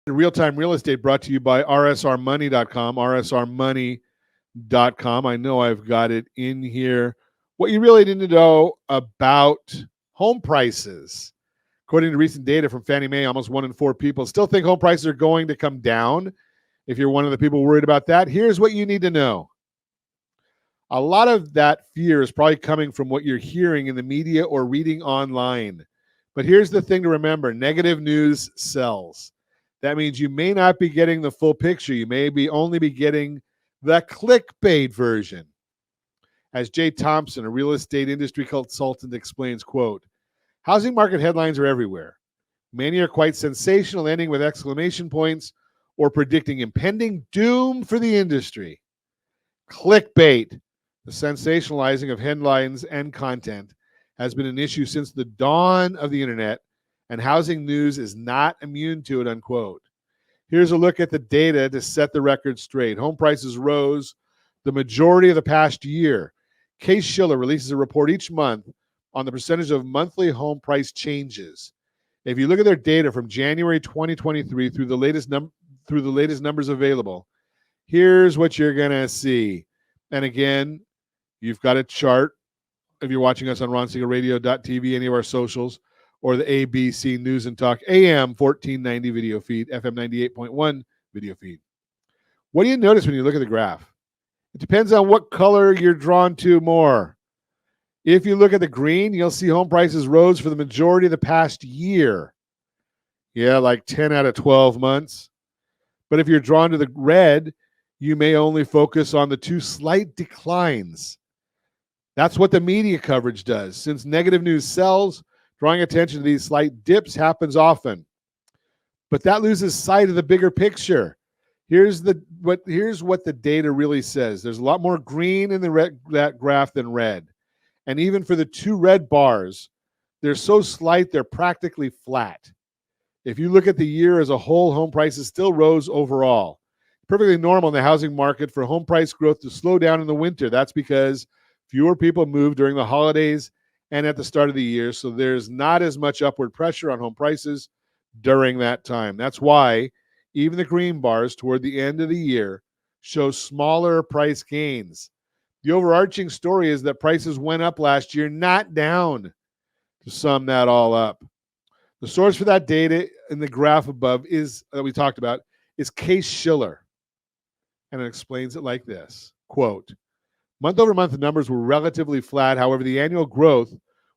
Real-time real estate brought to you by rsrmoney.com, rsrmoney.com. I know I've got it in here. What you really need to know about home prices. According to recent data from Fannie Mae, almost 1 in 4 people still think home prices are going to come down. If you're one of the people worried about that, here's what you need to know. A lot of that fear is probably coming from what you're hearing in the media or reading online. But here's the thing to remember: negative news sells. That means you may not be getting the full picture. You may only be getting the clickbait version. As Jay Thompson, a real estate industry consultant, explains, quote, housing market headlines are everywhere. Many are quite sensational, ending with exclamation points or predicting impending doom for the industry. Clickbait, the sensationalizing of headlines and content, has been an issue since the dawn of the internet, and housing news is not immune to it, unquote. Here's a look at the data to set the record straight. Home prices rose the majority of the past year. Case-Shiller releases a report each month on the percentage of monthly home price changes. If you look at their data from January 2023 through the latest numbers available, here's what you're going to see. And again, you've got a chart if you're watching us on ronsiegelradio.tv, any of our socials, or the ABC News and Talk AM 1490 video feed, FM 98.1 video feed. What do you notice when you look at the graph? It depends on what color you're drawn to more. If you look at the green, you'll see home prices rose for the majority of the past year. Yeah, like 10 out of 12 months. But if you're drawn to the red, you may only focus on the 2 slight declines. That's what the media coverage does. Since negative news sells, drawing attention to these slight dips happens often. But that loses sight of the bigger picture. Here's what the data really says. There's a lot more green in that graph than red. And even for the 2 red bars, they're so slight they're practically flat. If you look at the year as a whole, home prices still rose overall. Perfectly normal in the housing market for home price growth to slow down in the winter. That's because fewer people move during the holidays and at the start of the year, so there's not as much upward pressure on home prices during that time. That's why even the green bars toward the end of the year show smaller price gains. The overarching story is that prices went up last year, not down, to sum that all up. The source for that data in the graph above that we talked about is Case-Shiller, and it explains it like this, quote, month-over-month numbers were relatively flat. However, the annual growth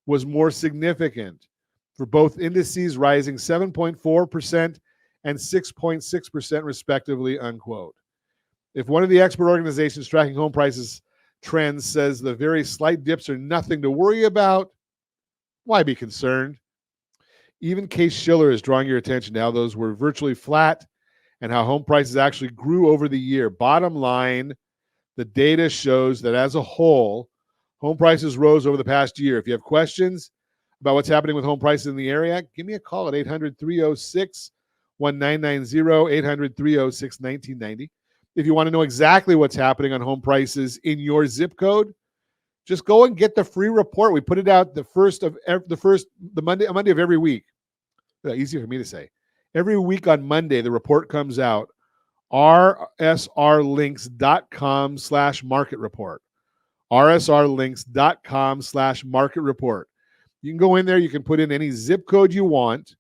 was more significant, for both indices rising 7.4% and 6.6% respectively, unquote. If one of the expert organizations tracking home prices trends says the very slight dips are nothing to worry about, why be concerned? Even Case-Shiller is drawing your attention to how those were virtually flat and how home prices actually grew over the year. Bottom line, the data shows that as a whole, home prices rose over the past year. If you have questions about what's happening with home prices in the area, give me a call at 800-306-1990, 800-306-1990. If you want to know exactly what's happening on home prices in your zip code, just go and get the free report. We put it out the Monday of every week. Easier for me to say. Every week on Monday, the report comes out. rsrlinks.com/market report. rsrlinks.com/market report. You can go in there. You can put in any zip code you want,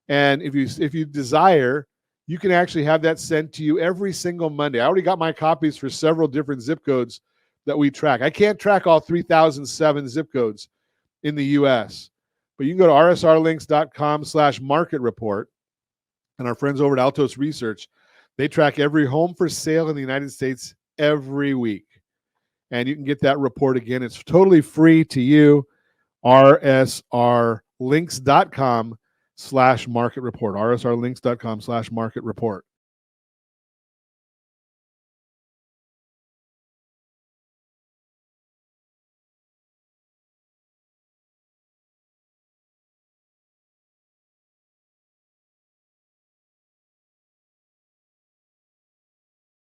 and if you desire, you can actually have that sent to you every single Monday. I already got my copies for several different zip codes that we track. I can't track all 3,007 zip codes in the U.S., but you can go to rsrlinks.com/market report, and our friends over at Altos Research, they track every home for sale in the United States every week. And you can get that report again. It's totally free to you. rsrlinks.com/market report. rsrlinks.com/market report.